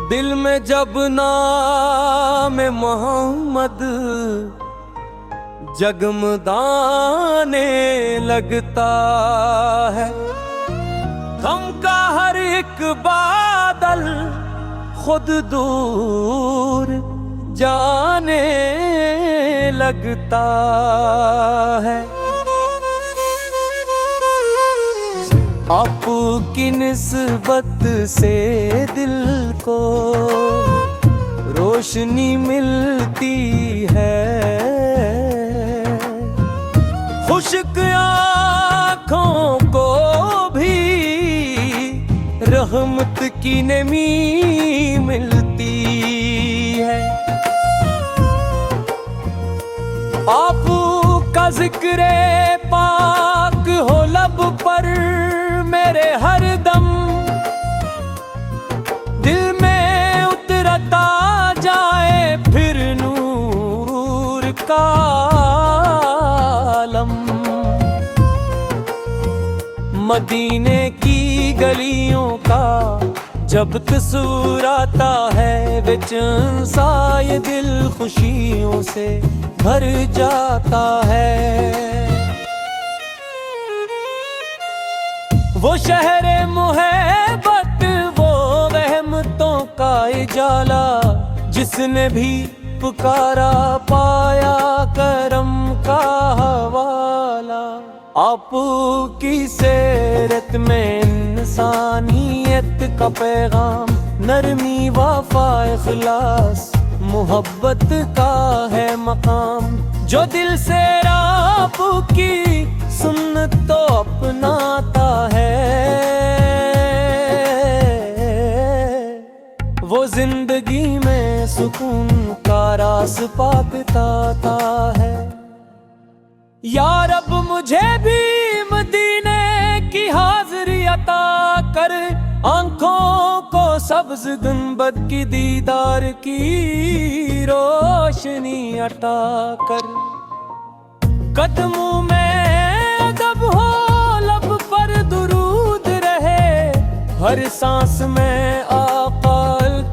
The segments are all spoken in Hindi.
दिल में जब नाम मोहम्मद जगमगाने लगता है, गम का हर एक बादल खुद दूर जाने लगता है। आपकी निस्बत से दिल को रोशनी मिलती है, खुश्क आँखों को भी रहमत की नमी मिलती है। आपका जिक्र पाक हो लब पर मेरे हर दम, दिल में उतरता जाए फिर नूर का आलम। मदीने की गलियों का जब तस्वीर आता है विच ये दिल खुशियों से भर जाता है। वो शहरे मुहब्बत, वो रहमतों का इजाला, जिसने भी पुकारा पाया करम का हवाला। आपकी सीरत में इंसानियत का पैगाम, नरमी वफा इखलास मोहब्बत का है मकाम। जो दिल से आपकी सुन्नत तो अपनाता है, वो जिंदगी में सुकून का रास पाता है। या रब मुझे भी मदीने की हाज़िरी अता कर, आँखों को सब्ज़ गुंबद की दीदार की रोशनी अता कर। कदमों में अदब हो, लब पर दुरूद रहे, हर सांस में आका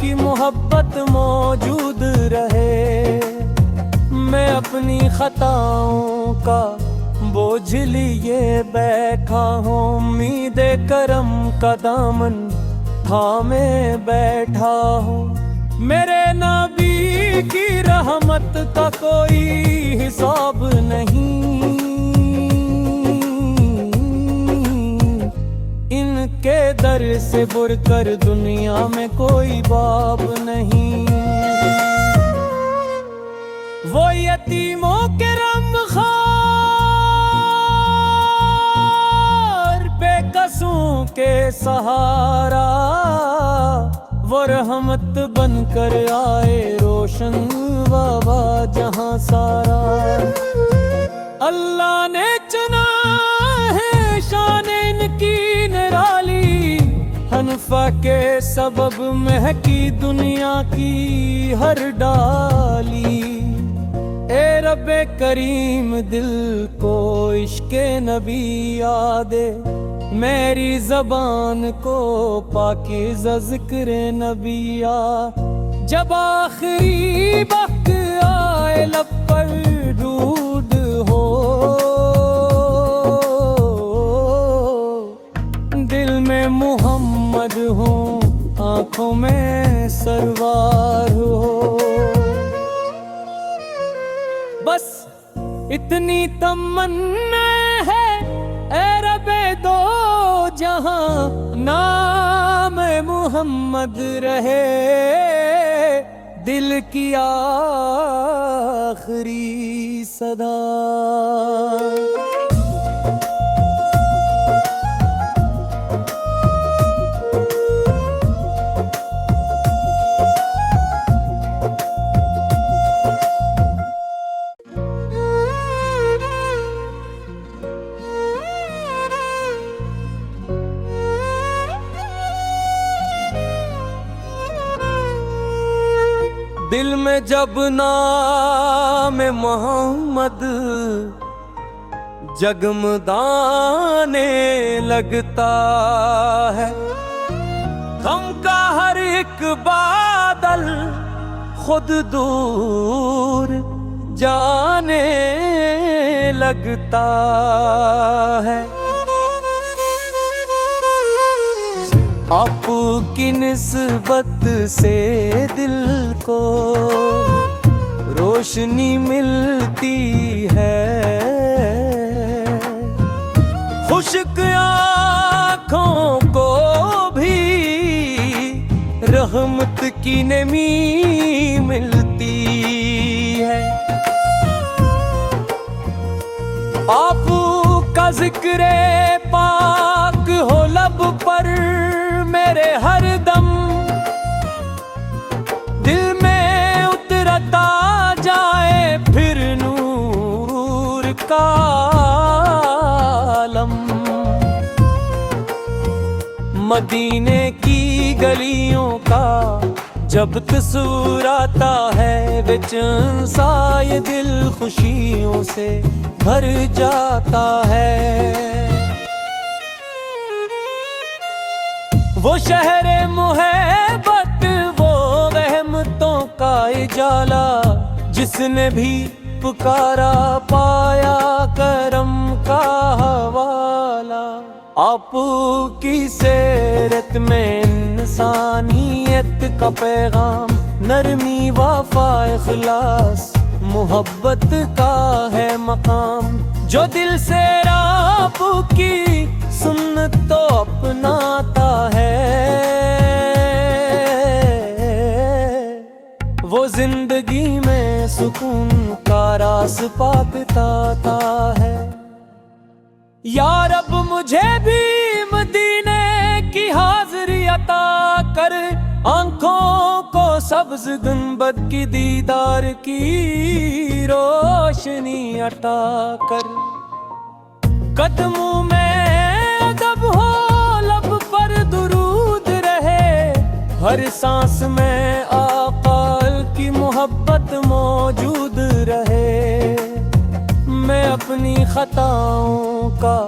की मोहब्बत मौजूद रहे। मैं अपनी खताओं का बोझ लिए बैठा हूँ, उम्मीद करम का दामन थामे बैठा हूँ। मेरे नबी की रहमत का कोई हिसाब नहीं, इनके दर से बढ़कर दुनिया में कोई बाब नहीं। वो यतीमों के रमख़ार, बेकसों के सहारा, वो रहमत बनकर आए रोशन बाबा जहां सारा। अल्लाह ने चुना है शान इनकी निराली, हनफा के सबब महकी दुनिया की हर डाली। ए रब्बे करीम दिल को इश्क़े नबी यादे, मेरी जबान को पाकीज़ा ज़िक्र नबिया। जब आखिरी वक्त आए लब पर दूध हो, दिल में मोहम्मद हो, आँखों में सरवार हो। बस इतनी तमन्ना है ए रब्बे दो जहां, नाम मोहम्मद रहे दिल की आखिरी सदा। दिल में जब नाम मोहम्मद जगमगाने लगता है, गम का हर एक बादल खुद दूर जाने लगता है। आपकी निस्बत से दिल को रोशनी मिलती है, खुश्क आँखों को भी रहमत की नमी मिलती है। आपका जिक्र पाक हो लब पर मेरे हर दम, दिल में उतरता जाए फिर नूर का आलम। मदीने की गलियों का जब तस्वीर आता है विच साए दिल खुशियों से भर जाता है। वो शहरे मुहब्बत, वो रहमतों का उजाला, जिसने भी पुकारा पाया करम का हवाला। आपकी सीरत में इंसानियत का पैगाम, नरमी वफा इखलास मोहब्बत का है मकाम। जो दिल से आपकी सुन्नत तो अपनाता है, वो जिंदगी में सुकून का रास पाता है। या रब मुझे भी मदीने की हाज़िरी अता कर, आंखों को सब्ज़ गुंबद की दीदार की रोशनी अता कर। कदमों में अदब हो, लब पर दुरूद रहे, हर सांस में आका की मोहब्बत मौजूद रहे। मैं अपनी खताओं का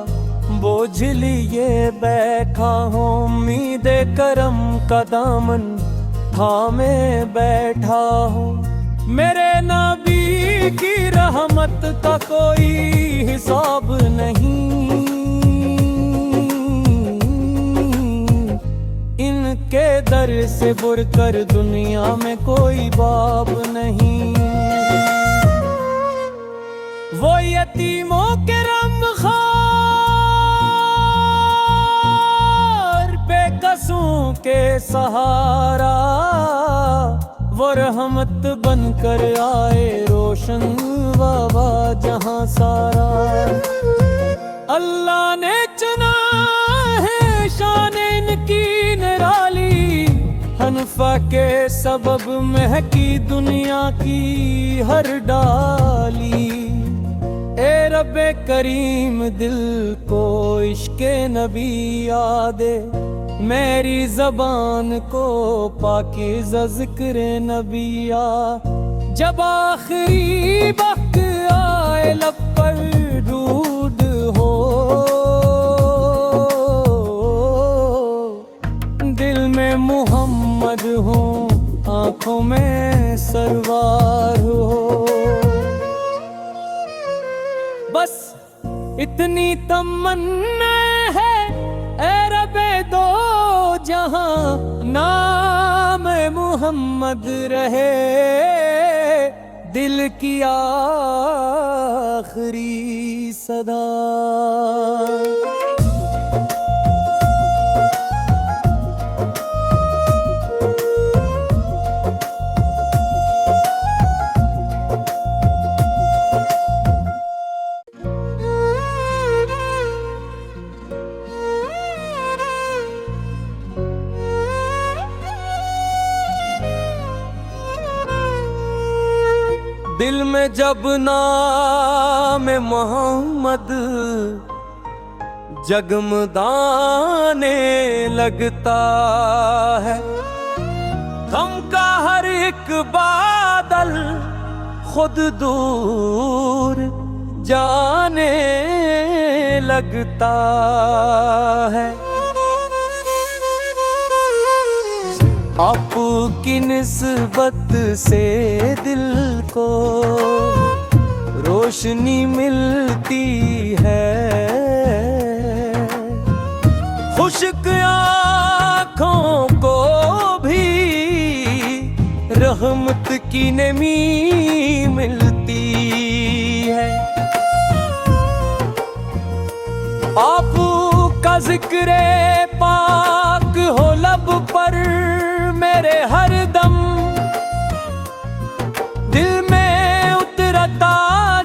बोझ लिए बैठा हूँ, उम्मीद करम का दामन थामे बैठा हूँ। मेरे नबी की रहमत का कोई हिसाब नहीं, इनके दर से बुरकर दुनिया में कोई बाब नहीं। वो यतीमों के रमख़ार, बेकसों के सहारा, वो रहमत बनकर आए रोशन बाबा जहां सारा। अल्लाह ने चुना है शान इनकी निराली, हनफा के सबब महकी दुनिया की हर डाली। ए रब्बे करीम दिल को इश्क़े नबी यादे, मेरी जबान को पाकीज़ा ज़िक्र नबिया। जब आखिरी वक्त आए लब पर दूध हो, दिल में मोहम्मद हो, आँखों में सरवार हो। बस इतनी तमन्ना है ए रब्बे दो जहां, नाम मोहम्मद रहे दिल की आखिरी सदा। दिल में जब नाम मोहम्मद जगमगाने लगता है, गम का हर एक बादल खुद दूर जाने लगता है। आपकी निस्बत से दिल को रोशनी मिलती है। खुश्क आँखों को भी रहमत की नमी मिलती है। आपका जिक्र पाक हो लब पर मेरे हर दम, दिल में उतरता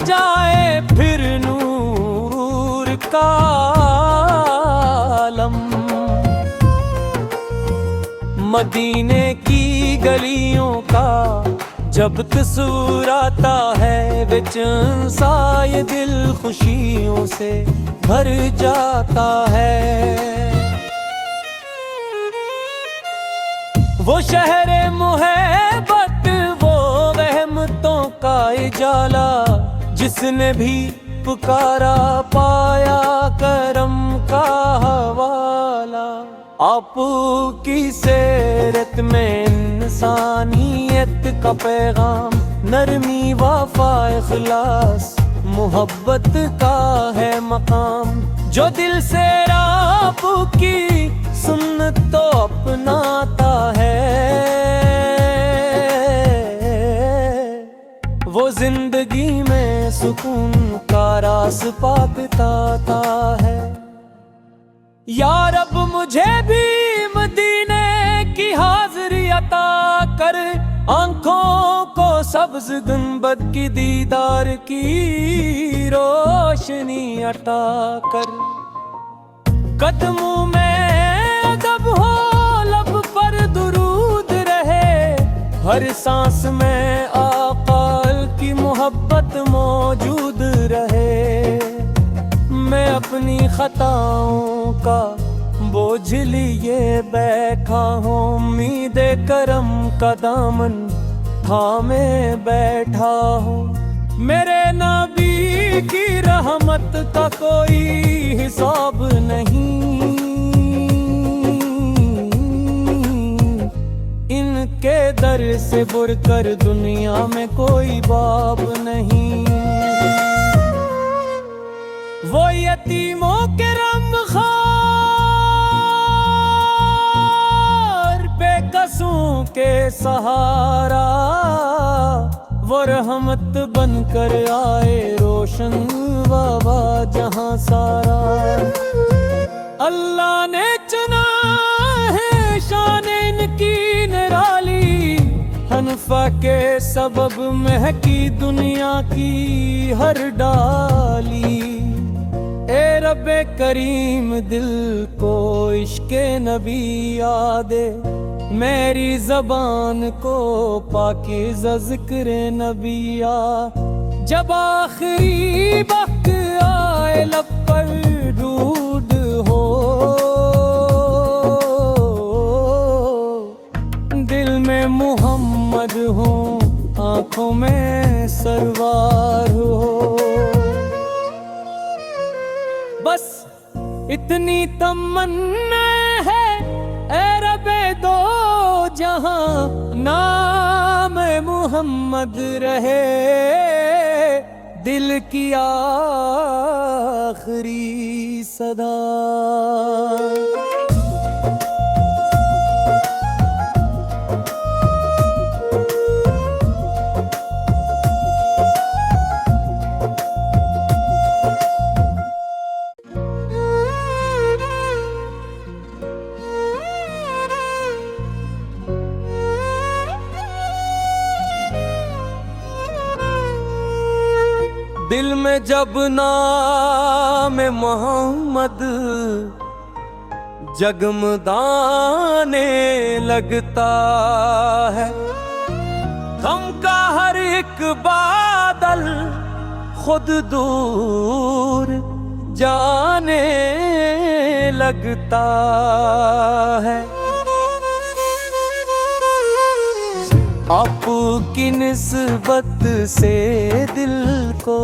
जाए फिर नूर का आलम। मदीने की गलियों का जब तस्वीर आता है विच साए दिल खुशियों से भर जाता है। वो शहर मुहब्बत वो रहमतों का उजाला, जिसने भी पुकारा पाया करम का हवाला। आपकी सीरत में इंसानियत का पैगाम, नरमी वफा इखलास मोहब्बत का है मकाम। जो दिल से आपकी सुन्नत तो अपनाता है, वो जिंदगी में सुकून का रास पाता है। या रब मुझे भी मदीने की हाज़िरी अता कर, आँखों को सब्ज गुंबद की दीदार की रोशनी अता कर। कदमों में अदब हो लब पर दुरूद रहे, हर सांस में आका की मोहब्बत मौजूद रहे। मैं अपनी खताओं का बोझ लिए बैठा हूँ, उम्मीद करम का दामन थामे बैठा हूँ। मेरे नबी की रहमत का कोई हिसाब नहीं, इनके दर से बुरकर दुनिया में कोई बाब नहीं। वो यतीमों के रमख़ार, बेकसों के सहारा, वो रहमत बनकर आए रोशन बाबा जहां सारा। अल्लाह ने चुना है शान इनकी निराली, हनफा के सबब महकी दुनिया की हर डाली। ए रब्बे करीम दिल को इश्क़े नबी यादे, मेरी जबान को पाकीज़ा ज़िक्र नबिया। जब आखिरी वक्त आए लब पर दूध हो, दिल में मोहम्मद हो आँखों में सरवार हो। बस इतनी तमन्ना है ए रब्बे दो जहां, नाम मोहम्मद रहे दिल की आखिरी सदा। दिल में जब नाम मोहम्मद जगमगाने लगता है, गम का हर एक बादल खुद दूर जाने लगता है। आपकी निस्बत से दिल को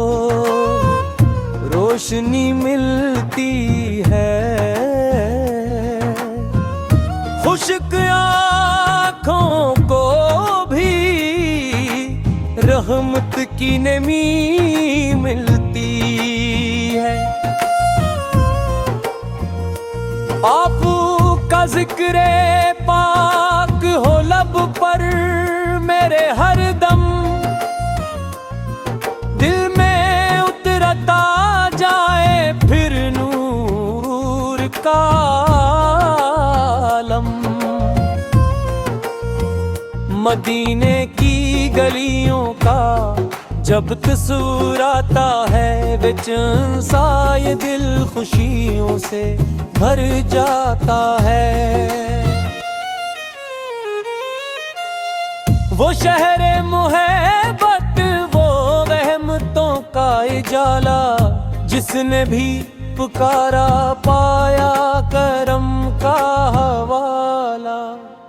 रोशनी मिलती है। खुश्क आँखों को भी रहमत की नमी मिलती है। आपका जिक्र पाक हो लब पर मेरे हर दम, दिल में उतरता जाए फिर नूर का आलम। मदीने की गलियों का जब तस्वीर आता है विच साए दिल खुशियों से भर जाता है। वो शहरे मुहब्बत, वो रहमतों का उजाला, जिसने भी पुकारा पाया करम का हवाला।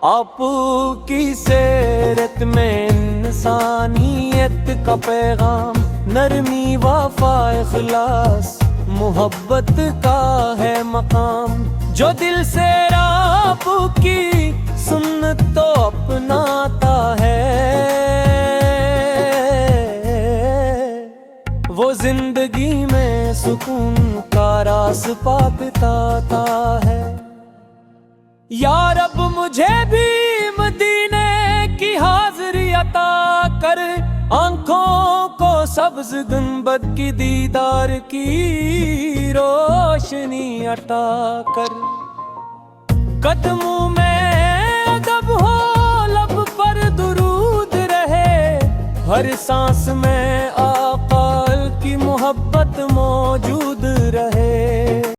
आपकी सीरत में इंसानियत का पैगाम, नरमी वफा इखलास मोहब्बत का है मकाम। जो दिल से आपकी सुन्नत तो अपनाता है, वो जिंदगी में सुकून का रास पाता है। या रब मुझे भी मदीने की हाज़िरी अता कर, आँखों को सब्ज़ गुंबद की दीदार की रोशनी अता कर। कदमों में अदब हो, लब पर दुरूद रहे, हर सांस में आका की मोहब्बत मौजूद